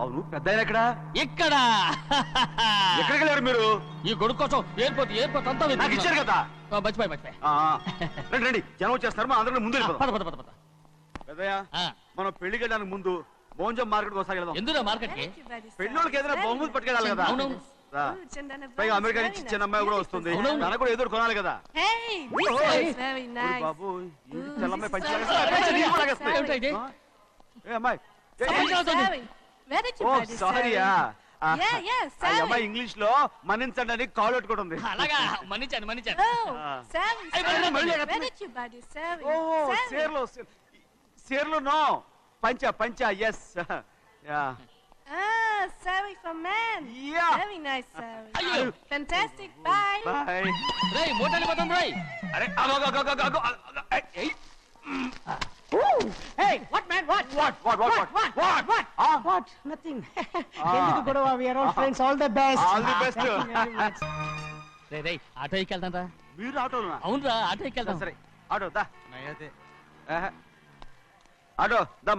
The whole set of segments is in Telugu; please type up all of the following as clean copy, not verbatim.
అవును పెద్ద ఎక్కడ ఇక్కడ ఎక్కడికి వెళ్ళారు మీరు? ఈ కొడుకు కోసం ఎయిర్పోర్ట్ అంతా నాకు ఇచ్చారు కదా. మర్చిపోయి రండి రండి, జనం వచ్చేస్తారు, మా అందరం ముందు పద. పెద్దయ్య మనం పెళ్లికి వెళ్ళడానికి ముందు మోంజం మార్కెట్ ఒకసారి వెళ్దాం. ఎందుకు మార్కెట్ కి? పెళ్ళోళ్ళకి ఏదైనా బహుమతి పట్టుకెళ్ళాలి కదా. పైగా అమెరికా నుంచి చిన్న అమ్మాయి కూడా వస్తుంది, తనకు కూడా ఏదో కొనాలి కదా. బాబు అమ్మాయి ఇంగ్లీష్ లో మన్నించండి అని కాల్ పెట్టుకుంటుంది. సేర్లు నో పంచా ఎస్. Sari for men. Yeah. Very nice, Sari. Fantastic. Bye. Bye. Ray, motali patam Ray. Are, ago. Hey, what man? What? What? Nothing. Enduku godav? We are all friends. All the best. All the best. Ray, auto ekkeldam ra. Meer auto na? Avunu ra, auto ekkeldam. Sare. Auto da. Nayate. Auto da.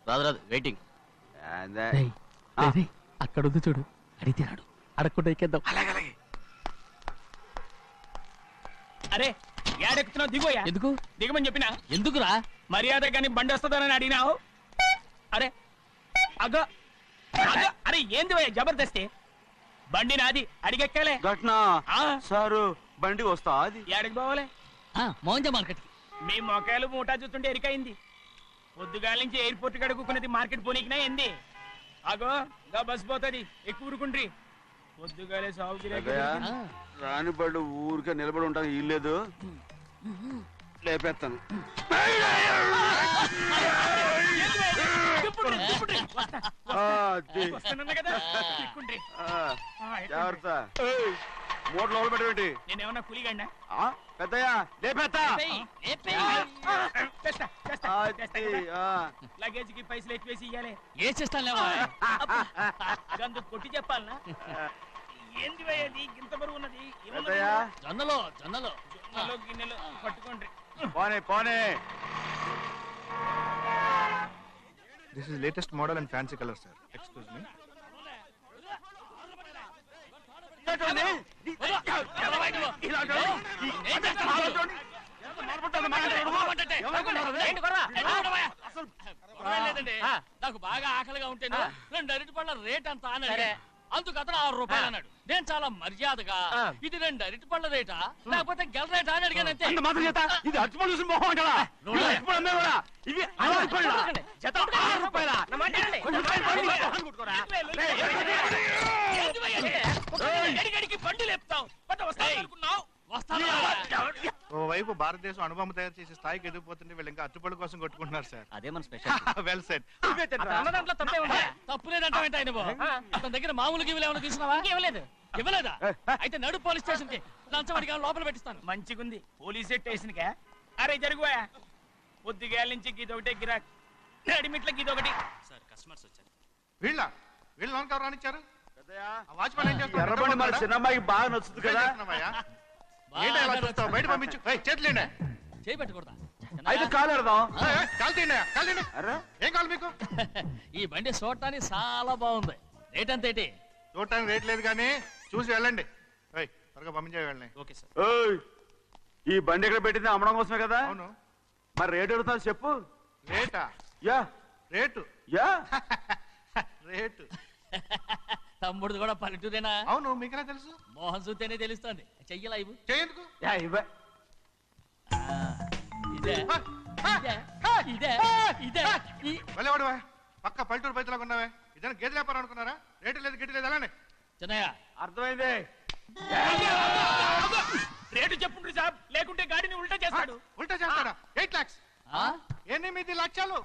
రాదు వెయిటింగ్. And అక్కడ ఉంది చూడు, అడిగితే రాడు, అడగకుండా ఎక్కేద్దాం. అరే ఏడెక్కుతున్నావు? దిగోయా. ఎందుకు దిగమని చెప్పినా? ఎందుకురా? మర్యాద కానీ బండి వస్తుందని అడిగినావు. అరే అగో అరే ఏంది జబర్దస్తి? బండి నాది, అడిగెక్కాలే. ఘట్నా సారు బండి వస్తా అది ఏడకి పోవాలే? మోంజ మార్కెట్ కి. మీ మొక్కలు మూటా చూస్తుంటే ఎరికైంది. పొద్దుగాల నుంచి ఎయిర్పోర్ట్ కడుక్కున్నది మార్కెట్ పోనీకినా ఏంది? అగో గా బస్ పోతుంది, ఎక్కువ ఊరుకుండ్రి. పొద్దుగాలే సాగు రాని బళ్ళు ఊరికే నిలబడి ఉంటాను, ఇల్లేదు లేపేస్తాను. జాగ్రత్త, మూట లోపల పెట్టేటి. నేనేమన్నా కూలిగండా? పెద్దయ్యా లేపేస్తా. లగేజ్ కి పైసలు ఎక్కువేసి ఇయ్యాలి. ఏ చేస్తాను గందు కొట్టి చెప్పాలనా? ఏంది అది ఇంత బరువు ఉన్నది? జొన్నలో గిన్నెలు పట్టుకోండి. పోనే. This is latest model and fancy color, sir. Excuse me. నాకు బాగా ఆకలిగా ఉంటే 2 అరటిపళ్ళ రేట్ అంతా అన్నాడు. అందుకు అతను 6 రూపాయలు అన్నాడు. నేను చాలా మర్యాదగా ఇది 2 అరటిపళ్ళ రేటా లేకపోతే గెల రేటా అని అడిగానంతే. ఇది అరటిపళ్ళు చూసి మొహం అంటారా? ఇవి 6 రూపాయలు జత, 6 రూపాయల. బండి లేపుతావు వస్తావు. ఓవైపు భారతదేశం అనుభవం తయారు చేసే స్థాయికి ఎదిగిపోతుంటే వీళ్ళు ఇంకా అట్టుపళ్ళు కోసం కొట్టుకుంటున్నారు సార్. అదే మన స్పెషల్. Well said. తప్పు లేదంటావేంటి ఆయన? అతని దగ్గర మామూలుగా ఇవ్వలేమని తీసుకున్నావా? ఇవ్వలేదా? అయితే నడు పోలీస్ స్టేషన్ కి లంచం అడిగా లోపల పెట్టిస్తాను. మంచిగుంది, పోలీస్ స్టేషన్ కా? అరే జరుగుయా, పొద్దుగాల నుంచి గీదొకటే గిరాక్, నడిమిట్ల గీదొకటి. సార్ కస్టమర్స్ వచ్చారు. వీళ్ళు లోన్ కవర్ రానిచ్చారు. వాచ్మెన్ ఏం చేస్తాడు? ఎర్రబండి మన చిన్నమ్మాయికి బాగా నచ్చుతుంది కదా. బయట పంపించు. చేతులేండి. చేయి పెట్టకూడదా? అయితే కాలు ఎడదాం. ఏం కావాలి మీకు? ఈ బండి చూడటానికి చాలా బాగుంది. రేట్ అంత ఏంటి? చూడటానికి రేట్ లేదు కానీ చూసి వెళ్ళండి. త్వరగా పంపించే వెళ్ళండి. Okay sir. ఈ బండి ఎక్కడ పెట్టింది? అమ్మడం కోసమే కదా. అవును. మరి రేట్ అడుగుతాను చెప్పు. రేటా? Yeah rate. Yeah rate. తమ్ముడు కూడా పల్లెటూరేనా? అవును, మీకెలా తెలుసు? మోహన్ చూస్తేనే తెలుస్తుంది. చెయ్యలా ఇవ్వు. చేయందుకు? వెళ్ళేవాడు పక్క పల్లెటూరు బయటలాగా ఉన్నావే. ఇదైనా గేదె వ్యాపారం అనుకున్నారా? రేటు లేదు గిట్టు లేదు అలానే. చిన్నయ్య అర్థమైంది. రేటు చెప్పుండ్రి సాబ్, లేకుంటే గాడిని ఉల్టా చేస్తాడు. ఉల్టా చేస్తాడా? 8 lakhs. 8 లక్షలు.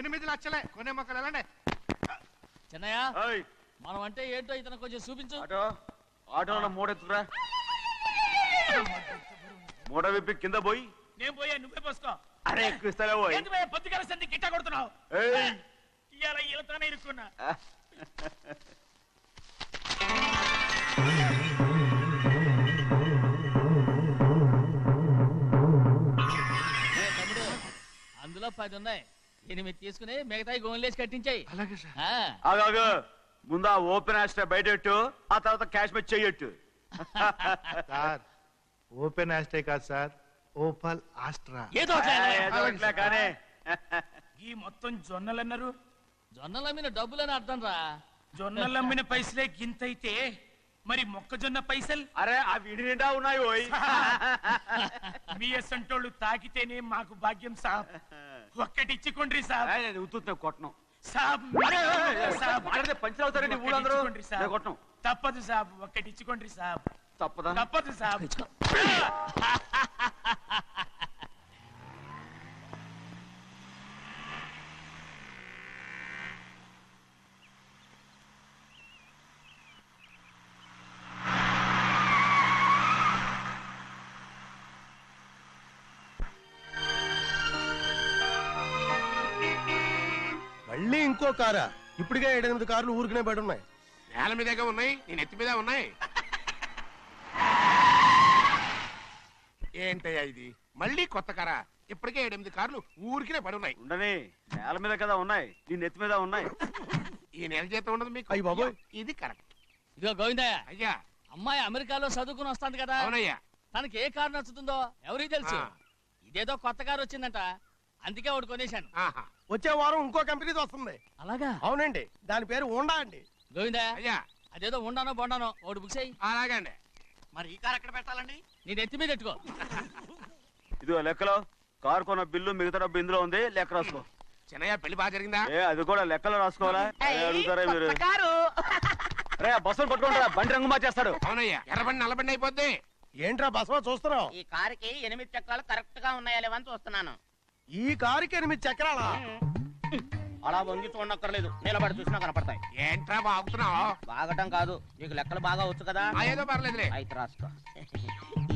8 లక్షలే. కొనే మొక్కలు వెళ్ళండి. చిన్నయ్య మనం అంటే ఏంటో ఇతను కొంచెం చూపించు. ఆటోలో మూడెత్తురా. మూడ విప్పి కింద పోయి. నేను పోయా, నువ్వే పోసుకో. అరే ఎక్కువ ఇస్తాలే పోయి. పొద్దుగాల సంధి గిట్ట కొడుతున్నావు. ఇవాళ ఈలతోనే ఇరుక్కున్నా. అందులో 10 ఉన్నాయి. 8 తీసుకుని మిగతాయి గోన్లేసి కట్టించాయి. అలాగే సార్. ఆగాగు ముందు ఆ ఓపెన్ ఆస్ట్రా బయటెట్టు, ఆ తర్వాత క్యాష్ మెచ్ చెయ్యట్టు. సార్ ఓపెన్ ఆస్ట్రే కాదు సార్, ఓపల్ ఆస్ట్రా. ఏదో ఒకటి. కానీ ఈ మొత్తం జొన్నలన్నారు. జొన్నల మీద డబ్బులని అర్థం రా. జొన్నలమ్మిన పైసలే గింతైతే మరి మొక్కజొన్న పైసలు? అరే ఆ విడి నిండా ఉన్నాయి ఓయ్. మీ అసంటోళ్ళు తాకితేనే మాకు భాగ్యం సాబ్. ఒక్కటిచ్చుకోండి సాబ్. కొట్టను సాబ్ సాబ్ పంచర్ అవుతారండి ఊళ్ళందరూ. ఒక్కటిచ్చుకోండి సాబ్. కొట్టను తప్పదు సాబ్, ఒక్కటిచ్చుకోండి సాబ్. తప్పదా? తప్పదు సాబ్. మళ్ళీ ఇంకో కారా? ఇప్పటికే 7-8 కార్లు ఊరికనే బయట ఉన్నాయి. నేల మీదగా ఉన్నాయి, నేను ఎత్తి మీద ఉన్నాయి. ఏంటయ్యా ఇది? మళ్ళీ కొత్త కారా? ఇప్పటికే 7-8 కార్లు ఊరికినే పడి ఉన్నాయి. ఉండని నేల మీద కదా ఉన్నాయి, నీ నెత్తి మీద ఉన్నాయి. ఈ నెల జీతం ఉండదు మీకు? అయ్య బాబోయ్. ఇది కరెక్ట్. ఇదిగో గోవిందయ్య, అయ్యా. అమ్మాయి అమెరికాలో చదువుకుని వస్తాంది కదా. అవునయ్యా. తనకి ఏ కారు నచ్చుతుందో ఎవరికి తెలుసు. ఇదేదో కొత్త కారు వచ్చిందంట, అందుకే ఒకటి కొనేశాను. ఆహా. వచ్చే వారం ఇంకో కంపెనీది వస్తుంది. అలాగా? అవునండి, దాని పేరు హోండా అండి. గోవిందయ్య, అయ్యా. అదేదో ఉండానో బొండానో ఒకటి బుక్ చేయి. అలాగండి. మరి ఈ కారు ఎక్కడ పెట్టాలండి? నీ నెత్తి మీద పెట్టుకో. ఇదిగో లెక్కలో కారు కొన్న బిల్లు, మిగతా డబ్బు ఇందులో ఉంది, లెక్క రాసుకో. చిన్నయ్య పెళ్లి బాగా జరిగిందా? అది కూడా లెక్కలో రాసుకోవాలా? అడుగుతారా మీరు? రే బస్సులు పట్టుకుంటారా, బండి రంగు మార్చేస్తాడు. అవునయ్యా, ఎర్రబండి నల్లబండి అయిపోద్ది. ఏంట్రా బసవా చూస్తున్నావు? ఈ కారుకి 8 చక్రాలు కరెక్ట్ గా ఉన్నాయా లేవని చూస్తున్నాను. ఈ కారుకి 8 చక్రాలా? అలా వంగి చూడక్కర్లేదు, నిలబడి చూసినా కనపడతాయి. ఏంట్రా బాగుతున్నావు? బాగటం కాదు, నీకు లెక్కలు బాగా వచ్చు కదా. ఏదో పర్లేదులే. అయితే రాసుకో.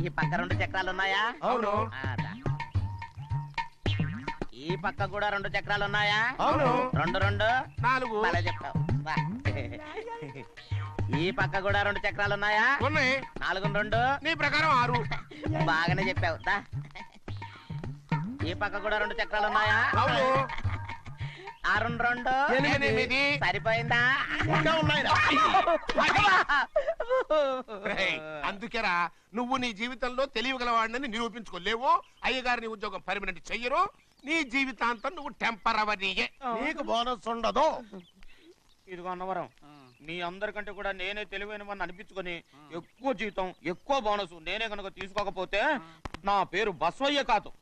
ఈ పక్క 2 చక్రాలు ఉన్నాయా? అవును. ఈ పక్క కూడా 2 చక్రాలు ఉన్నాయా? అవును. 2 2 4. అలా చెప్తావు. బా. ఈ పక్క కూడా 2 చక్రాలు ఉన్నాయా? ఉన్నాయి. 4 2 నీ ప్రకారం 6. బాగానే చెప్పావు. దా. ఈ పక్క కూడా 2 చక్రాలు ఉన్నాయా? అవును. 6 2 8. సరిపోయిందా? ఇంకా ఉన్నాయిరా. రేయ్, అందుకేరా నువ్వు నీ జీవితంలో తెలియగలవాడిని నిరూపించుకోలేవు. అయ్యగారు నీ ఉద్యోగం పర్మనెంట్ చెయ్యరు. నీ జీవితాంతం నువ్వు టెంపరవరీయే. నీకు బోనస్ ఉండదు. ఇదిగో అన్నవరం, మీ అందరికంటే కూడా నేనే తెలివైన వాడిని అనిపించుకొని ఎక్కువ జీతం, ఎక్కువ బోనస్ నేనే కనుక తీసుకోకపోతే నా పేరు బస్వయ్య కాదు.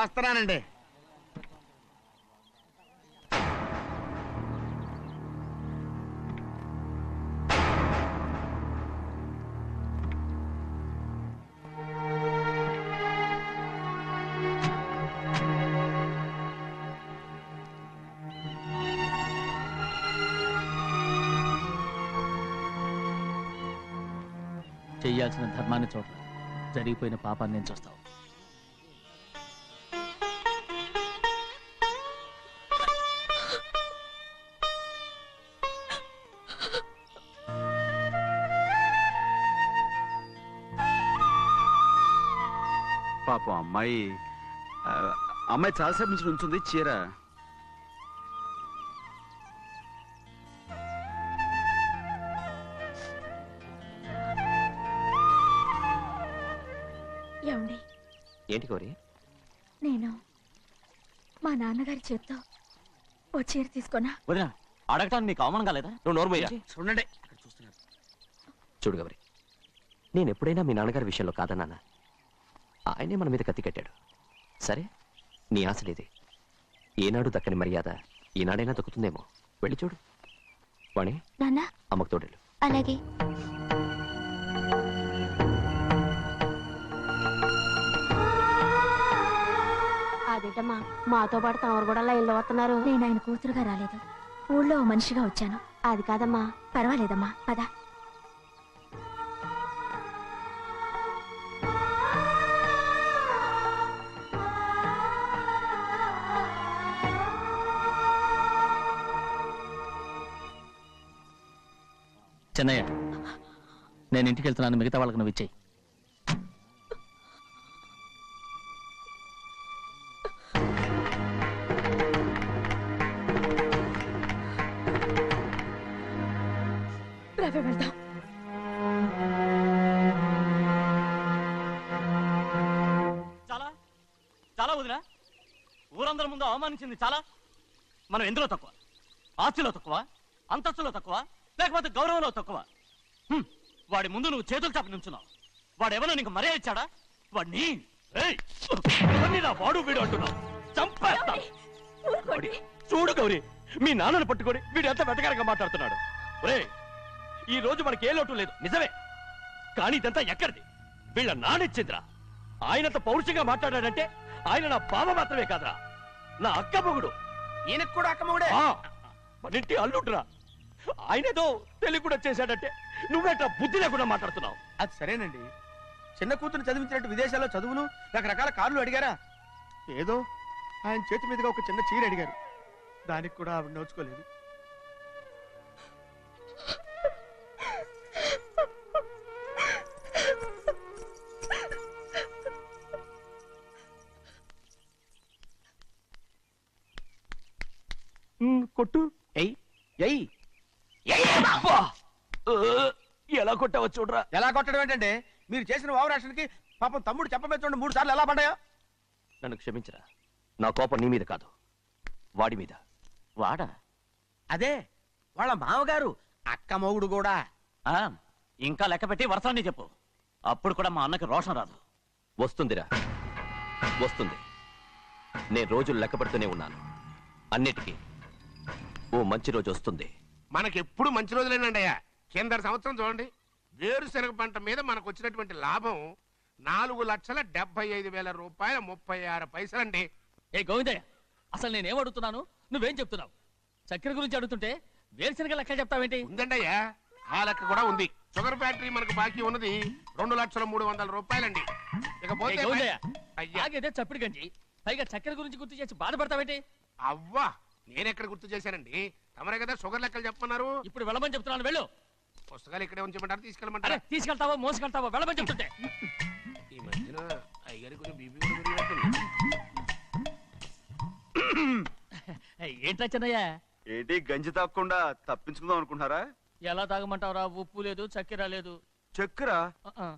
వస్తున్నానండి. చెయ్యాల్సిన ధర్మాన్ని చూడరా, జరిగిపోయిన పాపాన్ని నేను చూస్తావు. పాపం అమ్మాయి చాలాసేపు నుంచి ఉంచుంది చీర. ఏమండి? ఏంటి కోరి? నేను మా నాన్నగారి చేత్తో ఓ చీర తీసుకున్నా. వదినా, అడగటానికి నీకు అవమానం కాలేదా? నువ్వు నోరు పోయా. చూడండి, చూడు గౌరి, నేను ఎప్పుడైనా మీ నాన్నగారి విషయంలో కాదన్నానా? ఆయనే మన మీద కత్తి కట్టాడు. సరే, నీ ఆశలేదే. ఏనాడు దక్కని మర్యాద ఈనాడైనా దక్కుతుందేమో. వెళ్ళి చూడు. వాణి, నాన్న అమ్మకు తోడేళ్ళు. అలాగే. అదేంటమ్మా, మాతో పాటు తమరు కూడా లైన్లో వస్తున్నారు. నేను ఆయన కూతురుగా రాలేదు, ఊళ్ళో ఓ మనిషిగా వచ్చాను. అది కాదమ్మా. పర్వాలేదమ్మా, పద. చెన్నయ్య, నేను ఇంటికి వెళ్తున్నాను. మిగతా వాళ్ళకి నువ్వు ఇచ్చేయి. వెళ్దాం. చాలా చాలా వదినా, ఊరందరి ముందు అవమానించింది చాలా. మనం ఎందులో తక్కువ? ఆస్తిలో తక్కువ, అంతస్తులో తక్కువ, లేకపోతే గౌరవంలో తక్కువ? వాడి ముందు నువ్వు చేతులు చాపి నుంచున్నావు. వాడెవరో నీకు మర్యాద ఇచ్చాడా? వాడిని వాడు వీడు అంటున్నావు. చంపేస్తా. చూడు గౌరీ, మీ నాన్నను పట్టుకొని వీడు ఎంత వెతకారంగా మాట్లాడుతున్నాడు. ఈ రోజు మనకి ఏ లోటు లేదు, నిజమే. కానీ ఇదంతా ఎక్కడిది? వీళ్ళ నానిచ్చిందిరా. ఆయనంత పౌరుషంగా మాట్లాడాడంటే ఆయన నా బావ మాత్రమే కాదురా, నా అక్క మొగుడు. ఈయనకు కూడా అక్క మొగుడే. మనింటి అల్లుడురా. ఆయనేదో తెలివి కూడా చేశాడంటే నువ్వేట బుద్ధి లేకుండా మాట్లాడుతున్నావు. అది సరేనండి, చిన్న కూతురు చదివించినట్టు విదేశాల్లో చదువులు, రకరకాల కార్లు అడిగారా? ఏదో ఆయన చేతి మీదుగా ఒక చిన్న చీర అడిగారు, దానికి కూడా ఆవిడ నోచుకోలేదు. కొట్టు. ఎలా కొట్టావో చూడరా. ఎలా కొట్టడం ఏంటంటే, మీరు చేసిన వావరాక్షణకి పాపం తమ్ముడు చెప్పబెట్టండి 3 సార్లు ఎలా పడ్డాయో. నన్ను క్షమించరా. నా కోపం నీ మీద కాదు, వాడి మీద. వాడా? అదే వాళ్ళ మామగారు అక్క మొగుడు కూడా. ఇంకా లెక్క పెట్టి వరసాన్ని చెప్పు. అప్పుడు కూడా మా అన్నకి రోషం రాదు. వస్తుందిరా, వస్తుంది. నేను రోజులు లెక్క పెడుతూనే ఉన్నాను. అన్నిటికీ ఓ మంచి రోజు వస్తుంది. మనకెప్పుడు మంచి రోజులేనండి అయ్యా. కింద సంవత్సరం చూడండి, వేరుశనగ పంట మీద మనకు వచ్చినటువంటి లాభం 4,75,000 రూపాయల 36 పైసలండి. ఏ గోవిందయ్య, అసలు నేనేం అడుగుతున్నాను, నువ్వేం చెప్తున్నావు? చక్కెర గురించి అడుగుతుంటే వేరుశనగ లెక్క చెప్తావేంటి? ఉందండి అయ్యా, ఆ లెక్క కూడా ఉంది. షుగర్ ఫ్యాక్టరీ మనకు బాకీ ఉన్నది 2,300,000 రూపాయలండి. ఇకపోతే ఆగేదే చప్పిడి గంజి, పైగా చక్కెర గురించి గుర్తు చేసి బాధపడతావేంటి? అవ్వా, నేనెక్కడ గుర్తు చేశానండి? తమరే కదా షుగర్ లెక్కలు చెప్పమన్నారు. ఇప్పుడు వెళ్ళమని చెప్తున్నాను, వెళ్ళు. పుస్తకాలు ఇక్కడే ఉంచమంటారు, తీసుకెళ్ళమంటారా? తీసుకెళ్తావా మోసుకెళ్తావా? వెళ్ళమని చెప్తుంటే. ఈ మధ్యన అయ్యారి కొంచెం బీపీ కూడా పెరిగినట్టుంది. ఏంట్రా చిన్నయ్య? ఏంటి గంజి తాగకుండా తప్పించుకుందాం అనుకుంటున్నారా? ఎలా తాగమంటావురా? ఉప్పు లేదు, చక్కెర లేదు. చక్కెర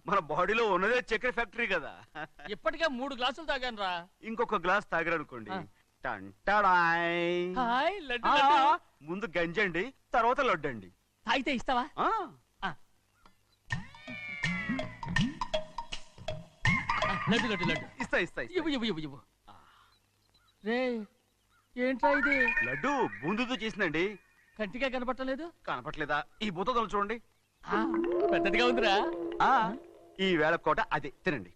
మన బాడీలో ఉన్నదే చక్కెర ఫ్యాక్టరీ కదా. ఇప్పటికే 3 గ్లాసులు తాగాను రా. ఇంకొక గ్లాస్ తాగారనుకోండి, ముందు గంజండి, తర్వాత లడ్డండి. తాగితే ఇస్తావా? లడ్డు లడ్డు లడ్డు ఇస్తా ఇస్తా. ఇవ్వు ఇవ్వు ఇవ్వు ఇవ్వు. రే, ఏంట్రా ఇది? లడ్డు బూందుతో చేసిందండి. కంటిగా కనపట్టలేదు. కనపట్లేదా? ఈ బూతలు చూడండి, పెద్దదిగా ఉందిరా. ఈ వేళ కోట అదే, తినండి.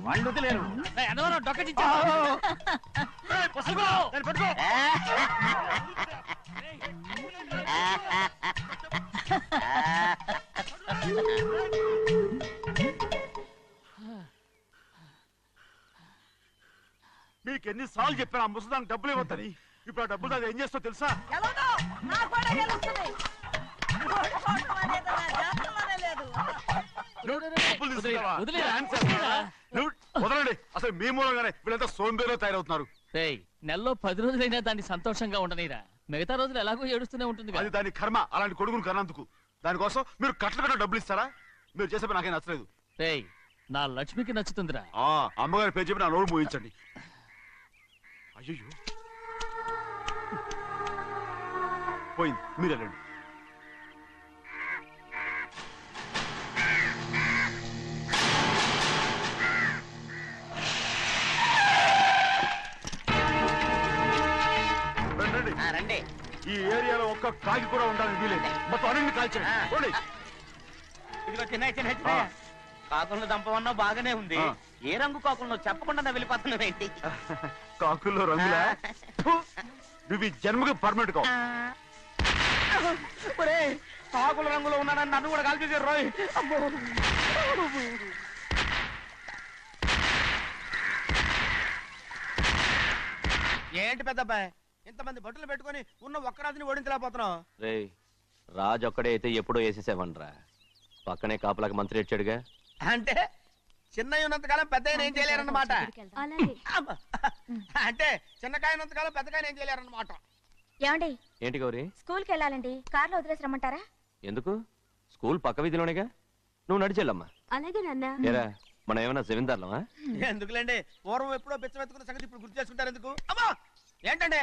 వాళ్ళు వదిలేరు. డొక్కటించా. మీకు ఎన్నిసార్లు చెప్పాను ఆ ముసదానికి డబ్బులు ఇవ్వద్దని. ఇప్పుడు ఆ డబ్బులు అది ఏం చేస్తో తెలుసా? వదలండి, అసలు మీ మూలంగానే వీళ్ళంతా సోంబేలో తయారవుతున్నారు. నెలలో 10 రోజులైనా దాన్ని సంతోషంగా ఉండనీరా. మిగతా రోజులు ఎలాగో ఏడుస్తూనే ఉంటుంది. అది దాని కర్మ, అలాంటి కొడుకును కన్నందుకు. దానికోసం మీరు కట్ల డబ్బులు ఇస్తారా? మీరు చేసే పని నాకేం నచ్చలేదు. నా లక్ష్మికి నచ్చుతుందిరా. అమ్మగారి పేరు చెప్పి నా నోరు మూయించండి. అయ్యో పోయింది, మీరు వెళ్ళండి. రండి. ఈ ఏరియాలో ఒక్క కాకి కూడా ఉండాలని వీలేదు. మొత్తం అన్ని కాల్చండి. ఇదిగో చిన్న కాకులను దంపవన్నా బాగానే ఉంది. ఏ రంగు కాకులను చెప్పకుండా వెళ్ళిపోతున్నావు ఏంటి? కాకుల్లో రంగులా? నువ్వు ఈ జన్మకి పర్మనెంట్ కావు. కాకుల రంగులో ఉన్నానని నన్ను కూడా కాల్చేసారు రోయ్. ఏంటి పెద్దబ్బాయి ఇంతమంది బట్టలు పెట్టుకొని ఉన్న ఒక్క రాజుని ఓడించలేకపోతున్నావు? రేయ్, రాజు ఒక్కడే అయితే ఎప్పుడో వేసేసేవనరా. పక్కనే కాపలాకి మంత్రి ఇచ్చాడుగా. అంటే చిన్నయ్య ఉన్నంతకాలం పెద్దయ్య ఏం చేయలేరన్నమాట. అంటే చిన్నకాయ ఉన్నంతకాలం పెద్దకాయ ఏం చేయలేరన్నమాట. ఏమండి? ఏంటి గౌరీ? స్కూల్కి వెళ్ళాలండి, కార్లో వదిలేసి రమ్మంటారా? ఎందుకు? స్కూల్ పక్క వీధిలోనేగా, నువ్వు నడిచెళ్ళమ్మా. అలాగే నాన్న. ఏరా, మనం ఏమన్నా జమీందార్లమా? ఎందుకులేండి, పూర్వం ఎప్పుడో పిచ్చమెత్తుకున్న సంగతి ఇప్పుడు గుర్తు చేసుకుంటారు ఎందుకు? అమ్మా ఏంటంటే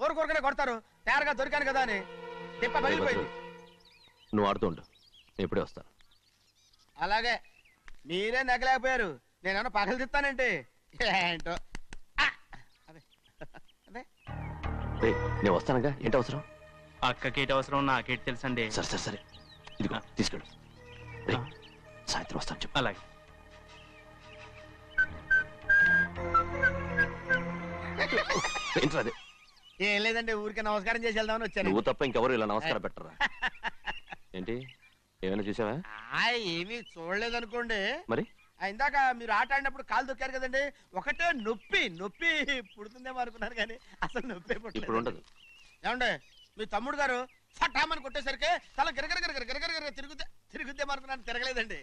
ఊరుకోరుకనే కొడతారు. తయారుగా దొరికాను కదా అని తిప్ప పగిలిపోయింది. నువ్వు ఆడుతూ ఉండు, ఇప్పుడే వస్తాను. అలాగే మీరే నగలేకపోయారు, నేనేమన్నా పగలు తిస్తానంటే ఏంటో. రేయ్, నేను వస్తానుగా. ఏంటి అవసరం? అక్కకేటి అవసరం నాకేటి తెలుసండి. సరే సరే సరే, ఇదిగో తీసుకెళ్ళు. రేయ్, సాయంత్రం వస్తాను చెప్పు. అలాగే. ఏంట్రా అదే? ఏం లేదండి, ఊరికే నమస్కారం చేసి వెళ్దామని వచ్చాను. నువ్వు తప్ప ఇంకెవరు ఇలా నమస్కారం పెట్టరా? ఏంటి, ఏమైనా చూసావా? ఏమీ చూడలేదనుకోండి. మరి ఇందాక మీరు ఆట ఆడినప్పుడు కాలు దొక్కారు కదండి, ఒకటే నొప్పి నొప్పి పుడుతుందేమో అనుకున్నారు కానీ అసలు నొప్పి ఇప్పుడు ఉండదు. ఏమండి మీ తమ్ముడు గారు ఫటామని కొట్టేసరికి తల గిరగిర తిరుగుద్దేమో అనుకున్నాను, తిరగలేదండి.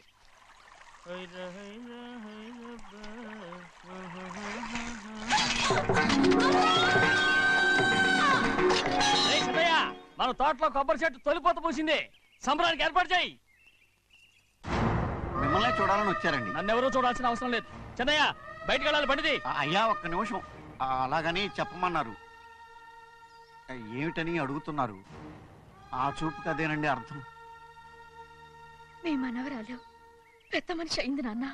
మన తోటలో కొబ్బరి చెట్టు తొలిపోత పూసింది, సంబరానికి ఏర్పాటు చేయి. మిమ్మల్ని చూడాలని వచ్చారండి. నన్నెవరూ చూడాల్సిన అవసరం లేదు. చెన్నయ్య బయటకు వెళ్ళాలి, బండిది. అయ్యా ఒక్క నిమిషం, అలాగని చెప్పమన్నారు. ఏమిటని అడుగుతున్నారు? ఆ చూపుకి అదేనండి అర్థం. మీ మనవరాలు పెద్ద మనిషి అయింది నాన్న.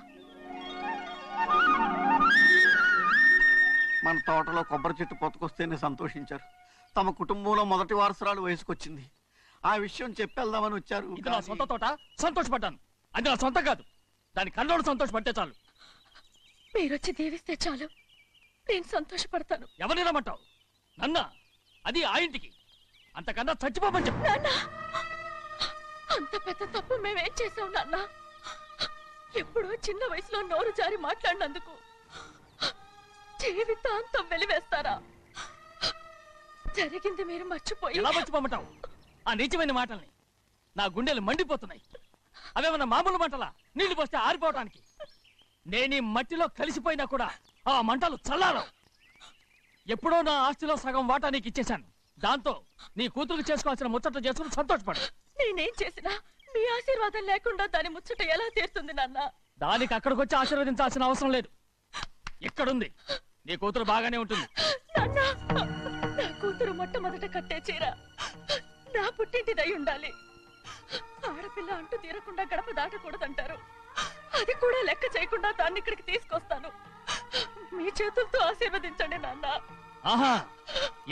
మన తోటలో కొబ్బరి చెట్టు పొత్తుకొస్తేనే సంతోషించారు. తమ కుటుంబంలో మొదటి వారసురాలు వయసుకొచ్చింది. ఆ విషయం చెప్పేద్దామని వచ్చారు. ఇది నా సొంత తోట, సంతోషపడ్డాను. అది నా సొంతం కాదు, దాని కళ్ళోడు సంతోషపడితే చాలు. మీరొచ్చి దీవిస్తే చాలు, నేను సంతోషపడతాను. ఎవరిని రమ్మంటావు? నన్న? అది ఆ ఇంటికి, అంతకన్నా చచ్చిపోమని చెప్పు. నాన్న, అంత పెద్ద తప్పు మేమేం చేసాం నాన్న? ఎప్పుడో చిన్న వయసులో నోరు జారి మాట్లాడినందుకు జీవితాంతం వెలివేస్తారా? జరిగింది మీరు మర్చిపోయి. ఎలా మర్చిపోమంటావు ఆ నీచమైన మాటల్ని? నా గుండెలు మండిపోతున్నాయి. అవేమన్నా మామూలు మంటలా, నీళ్లు పోస్తే ఆరిపోవటానికి? నేను ఈ మట్టిలో కలిసిపోయినా కూడా ఆ మంటలు చల్లారవు. ఎప్పుడో నా ఆస్తిలో సగం వాటా నీకు ఇచ్చేశాను. దాంతో నీ కూతురు చేసుకోవాల్సిన ముచ్చట్లు చేసుకుని సంతోషపడు. నేనేం చేసినా మీ ఆశీర్వాదం లేకుండా దాని ముచ్చట ఎలా తీరుతుంది నాన్న? దానికి అక్కడికి వచ్చి ఆశీర్వదించాల్సిన అవసరం లేదు. ఇక్కడుంది, నీ కూతురు బాగానే ఉంటుంది. నా కూతురు మొట్టమొదట కట్టే చీర నా పుట్టింటిదై ఉండాలి. ఆడపిల్ల అంటూ తీరకుండా గడప దాటకూడదంటారు. అది కూడా లెక్క చేయకుండా దాన్ని ఇక్కడికి తీసుకొస్తాను. మీ చేతులతో ఆశీర్వదించండి నాన్న. ఆహా,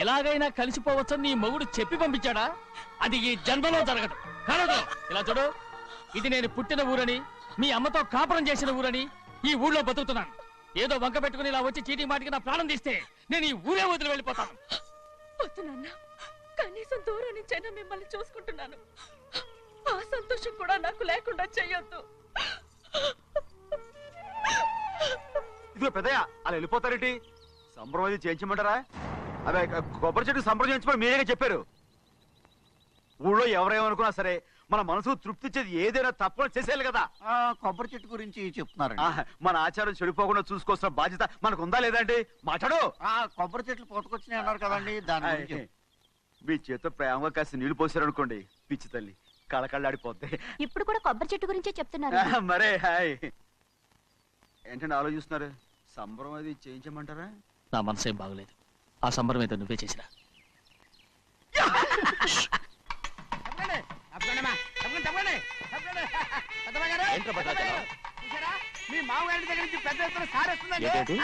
ఎలాగైనా కలిసిపోవచ్చని నీ మొగుడు చెప్పి పంపించాడా? అది ఈ జన్మలో జరగదు. కాదు, ఇలా చూడు, ఇది నేను పుట్టిన ఊరని, మీ అమ్మతో కాపురం చేసిన ఊరని ఈ ఊళ్ళో బతుకుతున్నాను. ఏదో వంక పెట్టుకుని ఇలా వచ్చి చీటీ మాటికి నా ప్రాణం తీస్తే నేను ఈ ఊరే వదిలి వెళ్ళిపోతాను. వద్దు నాన్న, కనీసం దూరం నుంచైనా మిమ్మల్ని చూసుకుంటున్నాను. ఆ సంతోషం కూడా నాకు లేకుండా చెయ్యొద్దు. ఇదిగో పెద్దయ్య, అలా వెళ్ళిపోతారేంటి? సంబరం అది చేయించమంటారా? అదే కొబ్బరి చెట్టు సంబరం చేయించమని మీరేగా చెప్పారు. ఊళ్ళో ఎవరేమనుకున్నా సరే మన మనసు తృప్తి ఇచ్చేది ఏదైనా తప్పకుండా చేసేయాలి కదా. కొబ్బరి చెట్టు గురించి చెప్తున్నారు. మన ఆచారం చెడిపోకుండా చూసుకోవాల్సిన బాధ్యత మనకు ఉందా లేదా అండి? మాట్లాడు. కొబ్బరి చెట్లు పోతుకొచ్చినాయి అన్నారు కదండి, దాని గురించి. మీ చేత ప్రేమగా కాస్త నీళ్లు పోసారనుకోండి, పిచ్చి తల్లి కళకళ్ళాడిపోద్ది. ఇప్పుడు కూడా కొబ్బరి చెట్టు గురించే చెప్తున్నారు. మరే హాయ్. ఏంటంటే ఆలోచిస్తున్నారు? సంబరం అది చేయించమంటారా? నా మనసేం బాగలేదు. ఆ సంబరం ఏదో నువ్వే చేసిరా. మీ మామగారి దగ్గర నుంచి పెద్ద ఎత్తున సార్ వస్తుందండి.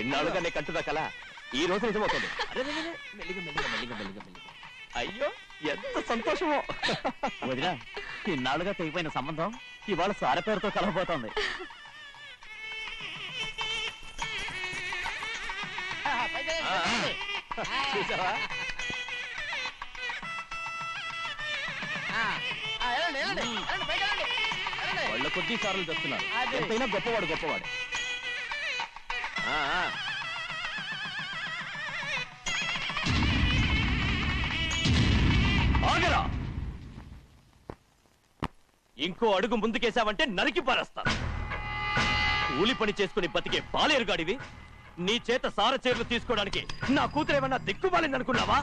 ఎన్నాళ్ళుగా నే కట్టుదా కల ఈ రోజు నిజమవుతుంది. అయ్యో ఎంత సంతోషమో. వదినా, ఇన్నాళ్ళుగా తెగిపోయిన సంబంధం ఇవాళ సార పేరుతో కలవబోతోంది. చూసావా? వాళ్ళ కొద్ది సార్లు తెస్తున్నారు. ఎంతైనా గొప్పవాడు గొప్పవాడు. ఆగరా! ఇంకో అడుగు ముందుకేసావంటే నరికి పారేస్తాను. కూలి పని చేసుకుని బతికే పాలేరుగాడివి. నీ చేత సార చీరలు తీసుకోవడానికి నా కూతురేమన్నా దిక్కుమాలిందనుకున్నావా?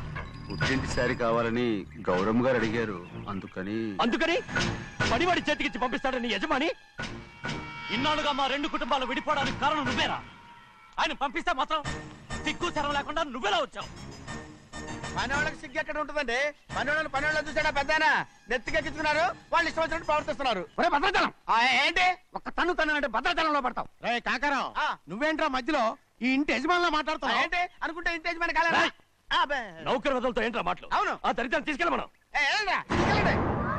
పుట్టింటి శారీ కావాలని గౌరమ్మ గారు అడిగారు. అందుకని పడివాడి చేతికిచ్చి పంపిస్తాడని యజమాని. ఇన్నాళ్ళుగా మా రెండు కుటుంబాలు విడిపోవడానికి కారణం నువ్వేరా? ఆయన పంపిస్తే మాత్రం సిగ్గు శరం లేకుండా నువ్వెలా వచ్చావు? పనివాళ్ళకి సిగ్గు ఎక్కడ ఉంటుందండి? పనివాళ్ళని చూసాడా పెద్దనా? నెత్తికెక్కించుకున్నారు, వాళ్ళు ఇష్టం వచ్చినట్టు ప్రవర్తిస్తున్నారు. భద్రాచలం ఏంటి ఒక్క తన్ను అంటే భద్రాచలంలో పడతావు. రే కాకరావు, నువ్వేంట్రా మధ్యలో ఈ ఇంటి యజమానిలో మాట్లాడుతావు? ఏంటి అనుకుంటే ఇంటి యజమాని కాలేరా? నౌకర్ వదలతో ఏంట్రా మాటలు? అవును. ఆ దరిద్రాన్ని తీసుకెళ్ళ మనం.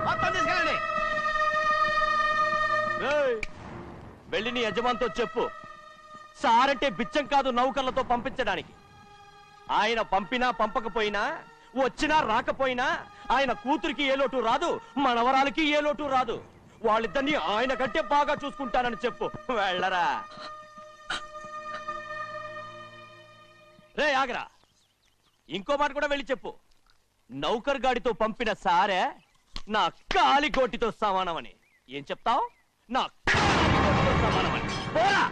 మొత్తం తీసుకెళ్ళండి. వెళ్ళి నీ యజమానితో చెప్పు, సారంటే బిచ్చం కాదు నౌకర్లతో పంపించడానికి. ఆయన పంపినా పంపకపోయినా, వచ్చినా రాకపోయినా ఆయన కూతురికి ఏ లోటు రాదు, మనవరాలకి ఏ లోటు రాదు. వాళ్ళిద్దరినీ ఆయన కంటే బాగా చూసుకుంటానని చెప్పు. వెళ్ళరా. రే ఆగరా, ఇంకో మాట కూడా వెళ్ళి చెప్పు. నౌకర్ గాడితో పంపిన సారే నా కాలిగోటితో సమానమని. ఏం చెప్తావు? నా కాలిగోటితో సమానమని. పోరా.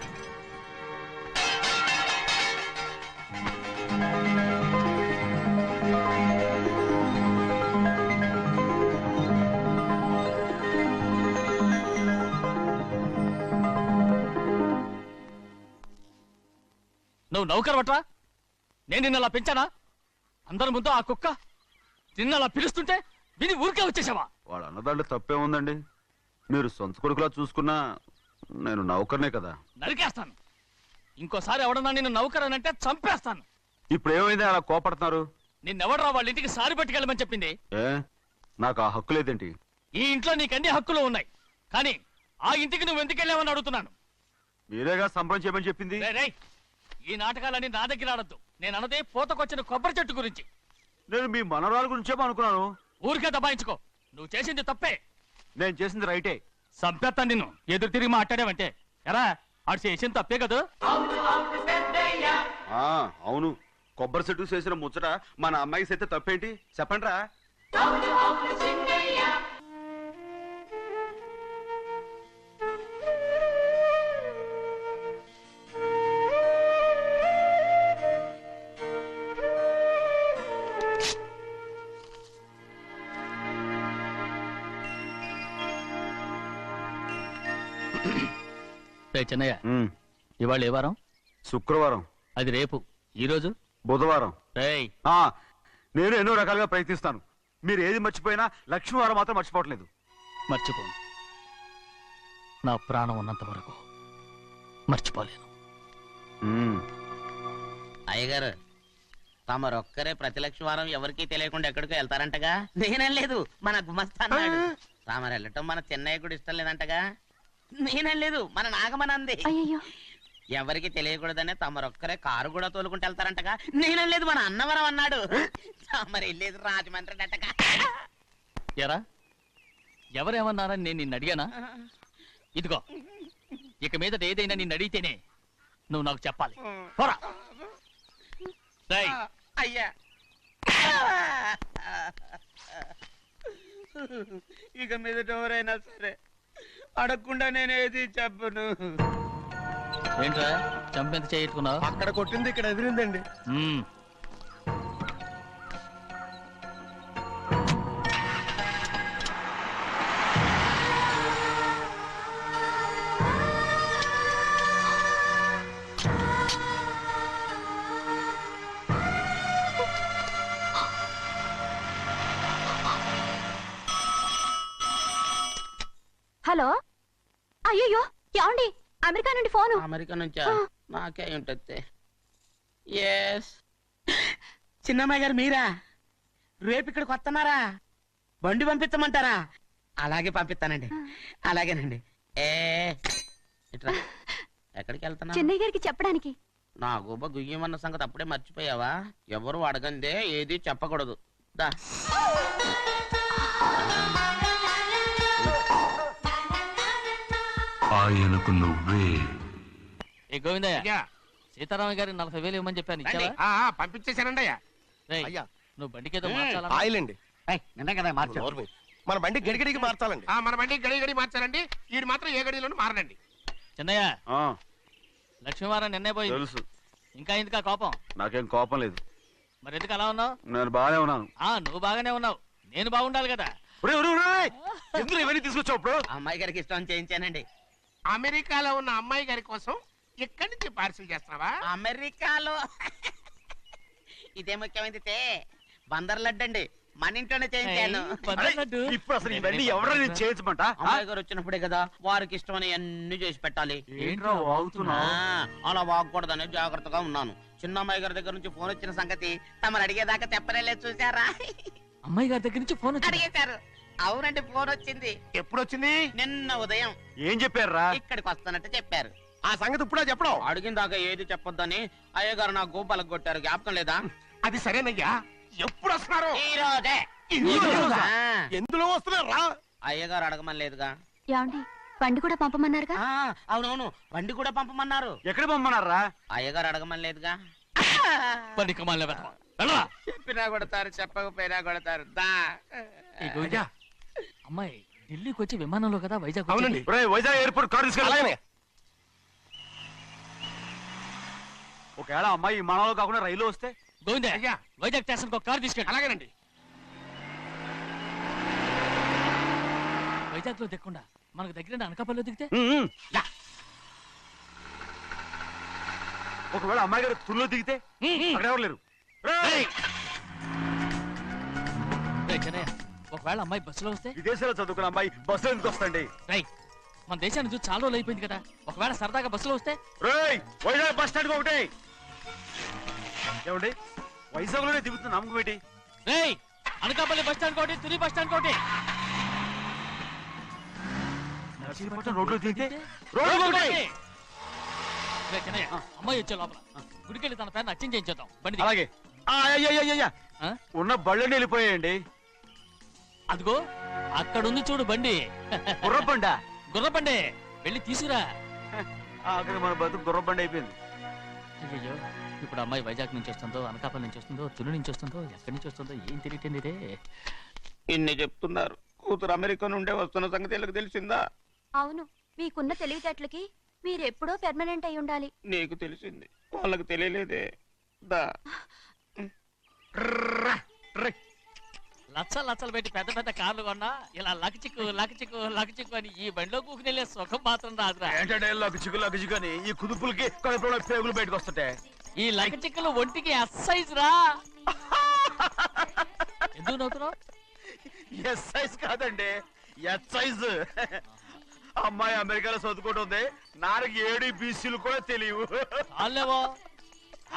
నువ్వు నౌకర్ వట్రా? నేను నిన్నలా పెంచానా? అందరి ముందు ఆ కుక్క నిన్నలా పిలుస్తుంటే విని ఊరికే వచ్చేసావా? వాళ్ళ అన్నదాంట్లో తప్పే ఉందండి. మీరు సొంత కొడుకులా చూసుకున్నా నేను నౌకర్నే కదా. నరికేస్తాను. ఇంకోసారి ఎవడన్నా నిన్ను నౌకర్ అని అంటే చంపేస్తాను. ఇప్పుడు ఏమైంది అలా కోపడుతున్నారు? నిన్నెవడరా వాళ్ళ ఇంటికి సారి పట్టుకెళ్ళమని చెప్పింది? ఏ నాకు ఆ హక్కు లేదేంటి? ఈ ఇంట్లో నీకన్ని హక్కులు ఉన్నాయి, కానీ ఆ ఇంటికి నువ్వు ఎందుకు వెళ్ళావని అడుగుతున్నాను. మీరేగా సంబరం చేయమని చెప్పింది. ఈ నాటకాలన్నీ నా దగ్గర ఆడద్దు. నేను అన్నదే పూతకొచ్చిన కొబ్బరి చెట్టు గురించి. నేను మీ మనవరాల గురించేమో అనుకున్నాను. ఊరికే దబాయించుకో. నువ్వు చేసింది తప్పే. నేను చేసింది రైటే. సంపేత్తాను నిన్ను ఎదురు తిరిగి మాట్లాడావంటే. ఎరా, ఆడు చేసింది తప్పే కదా? అవును, కొబ్బరి చెట్టు చేసిన ముచ్చట మన అమ్మాయికి చేస్తే తప్పేంటి చెప్పండి రా. చెన్నయ్య, ఇవాళ ఏ వారం? శుక్రవారం. అది రేపు. ఈ రోజు బుధవారం. రేయ్, నేను ఎన్నో రకాలుగా ప్రయత్నిస్తాను. మీరు ఏది మర్చిపోయినా లక్ష్మీవారం మాత్రం మర్చిపోవట్లేదు. మర్చిపోను. నా ప్రాణం ఉన్నంత వరకు మర్చిపోలేను. అయ్యగారు, తమరొక్కరే ప్రతి లక్షవారం ఎవరికీ తెలియకుండా ఎక్కడికో వెళ్తారంటగా? నేనేం లేదు, మన గుమస్తా అన్నాడు. తామరు వెళ్ళటం మన చెన్నయ్య కూడా ఇష్టం లేదంటగా? నేనేం లేదు, మన నాగమనంది. ఎవరికి తెలియకూడదనే తమరొక్కరే కారు కూడా తోలుకుంటూ వెళ్తారంటగా? నేనేం లేదు, మన అన్నవరం అన్నాడు. తమరు వెళ్ళేది రాజమండ్రి అంటగా? ఎరా, ఎవరేమన్నారని నేను నిన్ను అడిగానా? ఇదిగో, ఇక మీదట ఏదైనా నిన్ను అడిగితేనే నువ్వు నాకు చెప్పాలి. పోరా. అయ్యా, ఇక మీదట ఎవరైనా సరే అడగకుండా నేనేది చెప్పను. ఏంట్రా చంపెంత చేయించుకున్నావు? అక్కడ కొట్టింది ఇక్కడ ఎదిరిందండి. హలో అయ్యో ఏమండి అమెరికా నుండి ఫోను. అమెరికా నుంచా? నాకే ఉంటుంది. ఎస్ చిన్నమ్మాయి గారు మీరా? రేపు ఇక్కడికి వస్తున్నారా? బండి పంపిస్తామంటారా? అలాగే పంపిస్తానండి. అలాగేనండి. ఎక్కడికి వెళ్తున్నా? చెన్నై గారికి చెప్పడానికి. నా గుబ్బ గుయ్యమన్న సంగతి అప్పుడే మర్చిపోయావా? ఎవరు అడగందే ఏది చెప్పకూడదు. దా ఆయనకు నువ్వే. ఏ గోవిందయ్య, సీతారామయ్య గారికి 40,000 ఇవ్వమని చెప్పాను, ఇచ్చావా? పంపించేశానండి అయ్యా. అయ్యా నువ్వు బండికి ఏదో మార్చాలా? ఆయిల్ అండి. నిన్న కదా మార్చారు. మన బండి గడిగడికి మార్చాలండి. మన బండి గడి మార్చాలండి. వీడు మాత్రం ఏ గడిలోనూ మారనండి. చిన్నయ్య, లక్ష్మీవారం నిన్నే పోయింది. తెలుసు. ఇంకా ఎందుకా కోపం? నాకేం కోపం లేదు. మరి ఎందుకు అలా ఉన్నావు? నేను బాగానే ఉన్నాను. నువ్వు బాగానే ఉన్నావు, నేను బాగుండాలి కదా. ఎందుకు ఇవన్నీ తీసుకొచ్చావు? ఇప్పుడు అమ్మాయి గారికి ఇష్టం చేయించానండి. అమెరికాలో ఉన్న అమ్మాయి గారి కోసం ఇక్కడి నుంచి పార్సిల్ చేస్తావా? అమెరికాలో ఇదే ముఖ్యమైనది. బందర్ లడ్డు అండి, మన ఇంట్లోనే చేయించాను. ఇప్పుడు అసలు ఇవన్నీ ఎవరైనా చేయించమంట? అమ్మాయి గారు వచ్చినప్పుడే కదా వారికి ఇష్టమని అన్ని చేసి పెట్టాలి. అలా వాగకూడదని జాగ్రత్తగా ఉన్నాను. చిన్న అమ్మాయి గారి దగ్గర నుంచి ఫోన్ వచ్చిన సంగతి తమరు అడిగేదాకా చెప్పలేదు. చూసారా? అమ్మాయి గారి దగ్గర నుంచి ఫోన్ అడిగేశారు. అవునండి, ఫోన్ వచ్చింది. ఎప్పుడు వచ్చింది? నిన్న ఉదయం. ఏం చెప్పారా? ఇక్కడికి వస్తానంటే చెప్పారు. ఆ సంగతి ఇప్పుడే చెప్పడం. అడిగిన దాకా ఏది చెప్పొద్దని అయ్యగారు నా గోపాలకు కొట్టారు. జ్ఞాపకం లేదా? అది సరేనయ్యా. ఎప్పుడు వస్తున్నారు? ఈ రోజే. ఎందులో వస్తున్నారా? అయ్యగారు అడగమని లేదుగా. ఏమండి బండి కూడా పంపమన్నారుగా? అవునవును, బండి కూడా పంపమన్నారు. ఎక్కడ పంపమన్నారా? అయ్యగారు అడగమని లేదుగా. చెప్పినా కొడతారు, చెప్పకపోయినా కొడతారు. అమ్మాయి ఢిల్లీకి వచ్చి విమానంలో కదా వైజాగ్. అవునండి, వైజాగ్ ఎయిర్పోర్ట్ కార్ తీసుకెళ్ళాలి. ఒకవేళ అమ్మాయి విమానంలో కాకుండా రైలు వస్తే? గోవిందయ్య, వైజాగ్ స్టేషన్ ఒక కార్ తీసుకెళ్ళి. అలాగేనండి. వైజాగ్ లో దిక్కుండా మనకు దగ్గర అనకాపల్లిలో దిగితే? ఒకవేళ అమ్మాయి గారు తుల్లో దిగితే? అక్కడ ఎవరు లేరు. ఒకవేళ అమ్మాయి బస్సులో వస్తే? విదేశాల్లో చదువుకున్న అమ్మాయి బస్సులో ఎందుకు వస్తండి? మన దేశాన్ని చూసి చాలా రోజులు అయిపోయింది కదా. ఒకవేళ సరదాగా బస్సులో వస్తే? వైజాగ్ బస్ స్టాండ్ ఒకటి. ఏమండి వైజాగ్ లోనే దిగుతున్న నమ్మకం ఏంటి? అనకాపల్లి బస్ స్టాండ్ కోటి, తుని బస్ స్టాండ్ కోటి. రోడ్లో దిగితే అమ్మాయి వచ్చే లోపల గుడికెళ్ళి తన పేరుని అచ్చం చేయించేద్దాం. బండి అలాగే. ఉన్న బళ్ళని వెళ్ళిపోయాయండి. అదిగో అక్కడుంది చూడు బండి. గుర్రబండ. గుర్రబండి, వెళ్ళి తీసుకురా. అక్కడ మన బతుకు గుర్రబండి అయిపోయింది. అయ్యో, ఇప్పుడు అమ్మాయి వైజాగ్ నుంచి వస్తుందో, అనకాపల్లి నుంచి వస్తుందో, తుని నుంచి వస్తుందో, ఎక్కడి నుంచి వస్తుందో ఏం తెలియటండి. ఇన్ని చెప్తున్నారు, కూతురు అమెరికా నుండే వస్తున్న సంగతి వీళ్ళకి తెలిసిందా? అవును, మీకున్న తెలివితేటలకి మీరెప్పుడో పెర్మనెంట్ అయి ఉండాలి. నీకు తెలిసింది, వాళ్ళకి తెలియలేదే. దా లచ్చలు పెట్టి పెద్ద పెద్ద కార్లు కొన్నా ఇలా లకచిక్కు అని ఈ బండిలో కూకునెళ్ళే సుఖం మాత్రం రాదురా. ఏంటంటే లకచిక్కు అని ఈ కుదుపులకి కడుపులో పేగులు బయటకు వస్తుంటాయి. ఈ లకచిక్కులు ఒంటికి ఎక్సైజ్ రా. ఎందుకు నవ్వుతున్నావు? ఎక్సైజ్ కాదండి, ఎక్సైజ్. అమ్మాయి అమెరికాలో చదువుకుంటుంది, నాకు 7 BCలు కూడా తెలియవు. చాలేవో,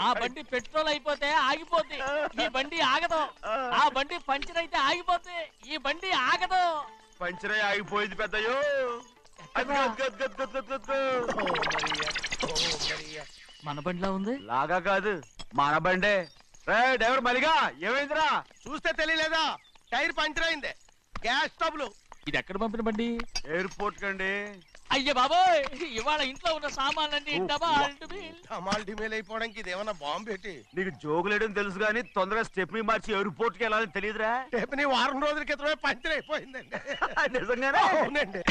ఆ బండి పెట్రోల్ అయిపోతే ఆగిపోద్ది, ఈ బండి ఆగదు. ఆ బండి పంచర్ అయితే ఆగిపోద్ది, ఈ బండి ఆగదు. పంచర్ అయి ఆగిపోయింది పెద్దయ్యో. మన బండిలా ఉంది. లాగా కాదు, మన బండే. డ్రైవర్ మలిగా ఏమైందిరా? చూస్తే తెలియలేదా? టైర్ పంచర్ అయింది. గ్యాస్ స్టవ్లు. ఇది ఎక్కడ పంపిన బండి? ఎయిర్పోర్ట్ కండి. అయ్య బాబోయ్, ఇవాళ ఇంట్లో ఉన్న సామాన్లన్నీ డమాల్ డిమేల్ అయిపోవడానికి ఇదేమన్నా బాంబు పెట్టి? నీకు జోగులేయడం తెలుసు కానీ తొందరగా స్టెప్ని మార్చి ఎయిర్పోర్ట్ కి వెళ్ళాలని తెలియదురా? స్టెప్ని వారం రోజుల క్రితమే పంచర్ అయిపోయిందండి. నిజంగానే? అవునండి.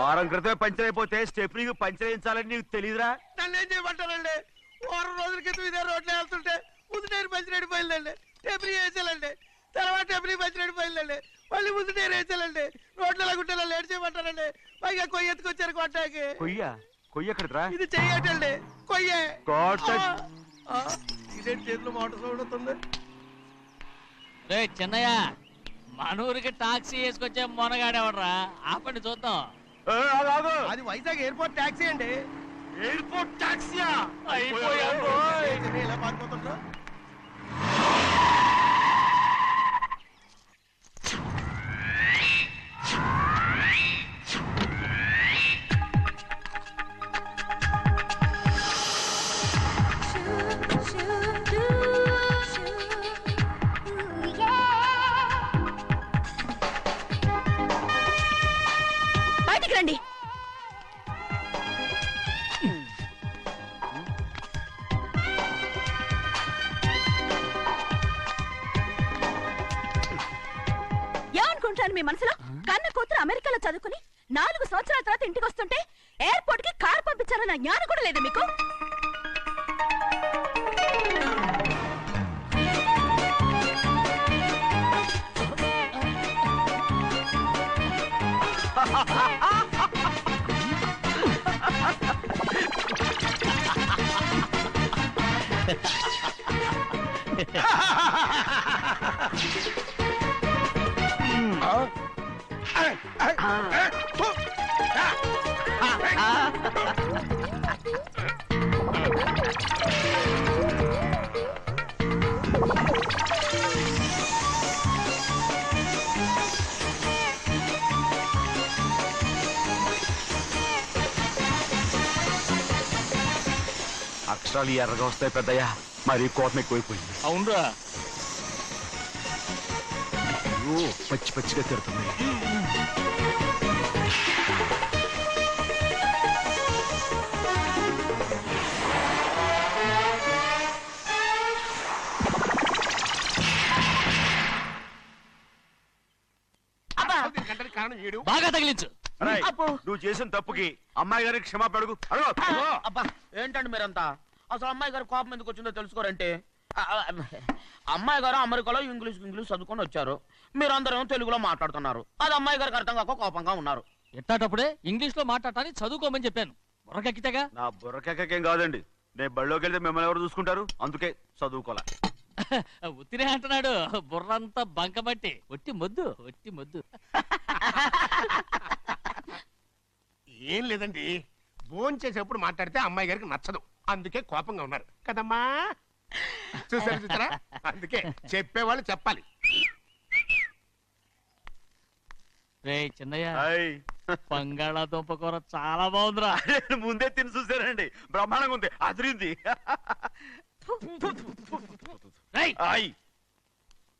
వారం క్రితమే పంచర్ అయిపోతే స్టెప్ని పంచర్ వేయించాలని నీకు తెలియదురా? నన్ను ఏం చేయమంటారండి? వారం రోజుల క్రితం ఇదే రోడ్లో వెళ్తుంటే ముందు టైర్ పంచర్ అయిపోయిందండి. స్టెప్ని వేసాలండి, తర్వాత స్టెప్ని పంచర్ అయిపోయిందండి, మళ్ళీ ముందు టైర్ వేసాలండి. రోడ్లు ఎలా గుంటే లేట్ చేయమంటారండి. పైగా కొయ్య ఎత్తుకొచ్చారు కొట్టాకి. కొయ్య ఎక్కడిరా? ఇది చెయ్యటండి, కొయ్యే. ఇదేంటి చేతిలో మోటార్ సౌండ్ అవుతుంది? రే చిన్నయ్య, మనూరికి టాక్సీ వేసుకొచ్చే మొనగాడేవడరా? ఆపండి చూద్దాం. అది వైజాగ్ ఎయిర్పోర్ట్ ట్యాక్సీ అండి. ఎయిర్పోర్ట్ టాక్సీయా? ఇలా పారిపోతుంటారు. బయటికి రండి. ఏమనుకుంటాను మీ మనసులో? కన్న కూతురు అమెరికాలో చదువుకుని 4 సంవత్సరాల తర్వాత ఇంటికి వస్తుంటే ఎయిర్పోర్ట్ కి కారు పంపించారన్న జ్ఞానం కూడా లేదా మీకు? అక్షరాలు ఎర్రగా వస్తాయి పెద్దయ్యా, మరి కోపం ఎక్కువైపోయింది. అవునరా, పచ్చి పచ్చిగా తిడుతుంది. కారణం ఏడు బాగా తగిలించు. నువ్వు చేసిన తప్పుకి అమ్మాయి గారికి క్షమాపణ అడుగు. అబ్బా ఏంటండి మీరంతా? అసలు అమ్మాయి గారు కోపం ఎందుకు వచ్చిందో తెలుసుకోరంటే, అమ్మాయి గారు అమెరికాలో ఇంగ్లీష్ చదువుకొని వచ్చారు, మీరందరూ తెలుగులో మాట్లాడుతున్నారు. అది అమ్మాయి గారికి అర్థం కాక కోపంగా ఉన్నారు. ఎట్టాటప్పుడే ఇంగ్లీష్ లో మాట్లాడటానికి చదువుకోమని చెప్పాను. బుర్రకెక్కితేగా? నా బుర్రకేకేం కాదండి, నేను బళ్ళోకి వెళ్తే మిమ్మల్ని ఎవరు చూసుకుంటారు, అందుకే చదువుకోలే. ఉత్తిరే అంటున్నాడు, బుర్రంతా బంకబట్టి. ఒట్టి మొద్దు, ఒట్టి మొద్దు. ఏం లేదండి, భోజనం చేసేప్పుడు మాట్లాడితే అమ్మాయి గారికి నచ్చదు, అందుకే కోపంగా ఉన్నారు కదమ్మా. చూసారా, అందుకే చెప్పేవాళ్ళు చెప్పాలి. రే చిన్నయ్య, బంగాళాదుంప కూర చాలా బాగుందిరా. ముందే తిని చూసారండి, బ్రహ్మాండంగా ఉంది, అదిరింది.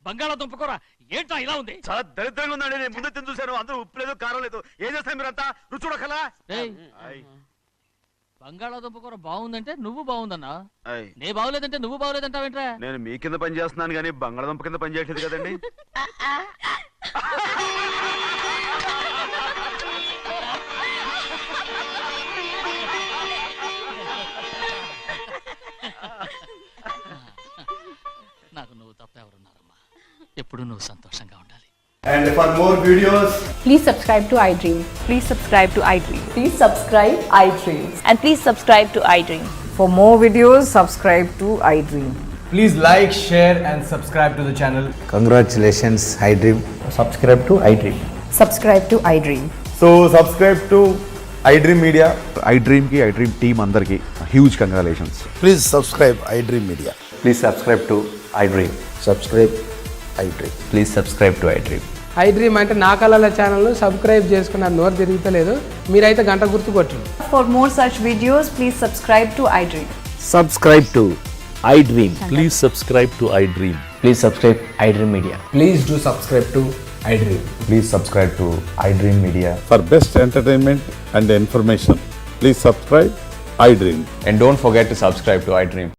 బంగాళాదుంప కూర ఏంటా ఇలా ఉంది? చాలా దరిద్రంగా ఉందండి, నేను ముందే తిని చూశాను. అందరూ ఉప్పు లేదు, కారం లేదు. ఏం చేస్తాను మీరంతా? రుచి చూడకలా. బంగాళాదుంప కూర బాగుందంటే నువ్వు బాగుందన్నా, నే బాగులేదంటే నువ్వు బాగులేదంటావేంట్రా? నేను మీ కింద పని చేస్తున్నాను కానీ బంగాళాదుంప కింద పని చేయట్లేదు కదండి. నాకు నువ్వు తప్ప ఎవరున్నారమ్మా? ఎప్పుడు నువ్వు సంతోషంగా ఉండాలి. And for more videos, please subscribe to iDream. Please subscribe to iDream. Please subscribe iDream. And please subscribe to iDream. For more videos, subscribe to iDream. please like, share and subscribe to the channel. Congratulations, iDream. Subscribe to iDream. Subscribe to iDream. So subscribe to iDream Media. iDream ki iDream team andarki huge congratulations. Please subscribe iDream Media. Please subscribe to iDream. Subscribe iDream. Please subscribe to iDream. iDream అంటే నా కళల ఛానల్ సబ్స్క్రైబ్ చేసుకున్న నోరు తిరుగుతలేదు, మీరైతే గంట గుర్తు కొట్టండి. For more such videos, please subscribe to iDream. Subscribe to iDream. Please subscribe to iDream. Please subscribe iDream Media. Please do subscribe to iDream. Please subscribe to iDream Media. For best entertainment and information, please subscribe iDream. And don't forget to subscribe to iDream.